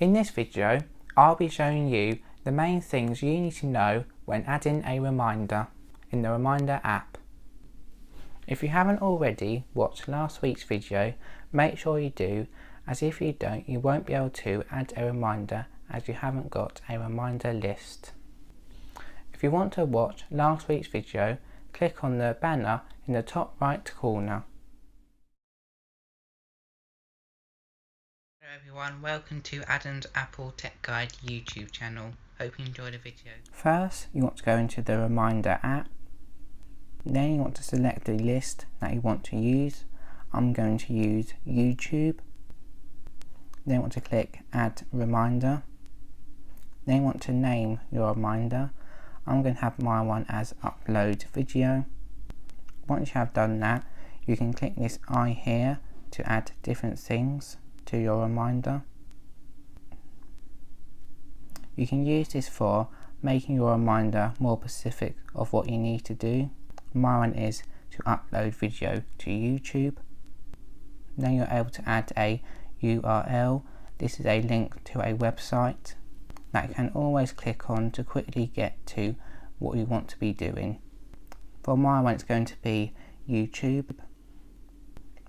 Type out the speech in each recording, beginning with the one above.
In this video, I'll be showing you the main things you need to know when adding a reminder in the Reminder app. If you haven't already watched last week's video, make sure you do, as if you don't, you won't be able to add a reminder as you haven't got a reminder list. If you want to watch last week's video, click on the banner in the top right corner. Hello everyone, welcome to Adam's Apple Tech Guide YouTube channel. Hope you enjoyed the video. First, you want to go into the Reminder app. Then you want to select the list that you want to use. I'm going to use YouTube. Then you want to click Add Reminder. Then you want to name your reminder. I'm going to have my one as Upload Video. Once you have done that, you can click this eye here to add different things to your reminder. You can use this for making your reminder more specific of what you need to do. My one is to upload video to YouTube. Then you're able to add a URL. This is a link to a website that you can always click on to quickly get to what you want to be doing. For my one, it's going to be YouTube.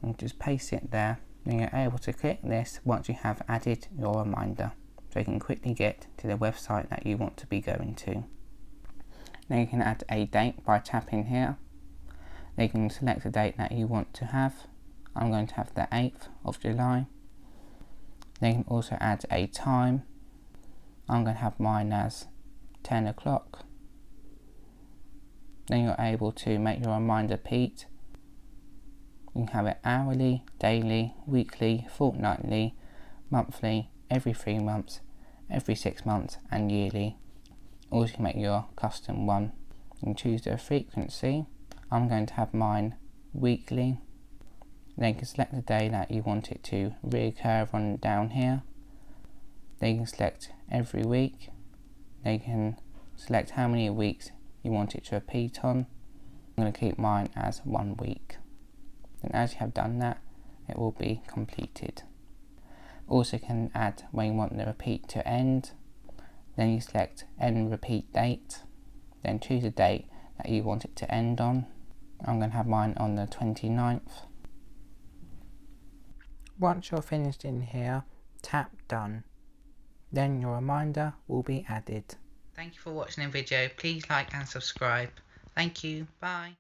And just paste it there. Then you're able to click this once you have added your reminder, so you can quickly get to the website that you want to be going to. Then you can add a date by tapping here. Then you can select a date that you want to have. I'm going to have the 8th of July. Then you can also add a time. I'm going to have mine as 10 o'clock. Then you're able to make your reminder repeat. You can have it hourly, daily, weekly, fortnightly, monthly, every 3 months, every 6 months and yearly. Or you can make your custom one. You can choose the frequency. I'm going to have mine weekly. Then you can select the day that you want it to reoccur on down here. Then you can select every week. Then you can select how many weeks you want it to repeat on. I'm going to keep mine as 1 week. Then as you have done that, it will be completed. Also can add when you want the repeat to end. Then you select end repeat date. Then choose a date that you want it to end on. I'm going to have mine on the 29th. Once you're finished in here, tap done. Then your reminder will be added. Thank you for watching the video. Please like and subscribe. Thank you. Bye.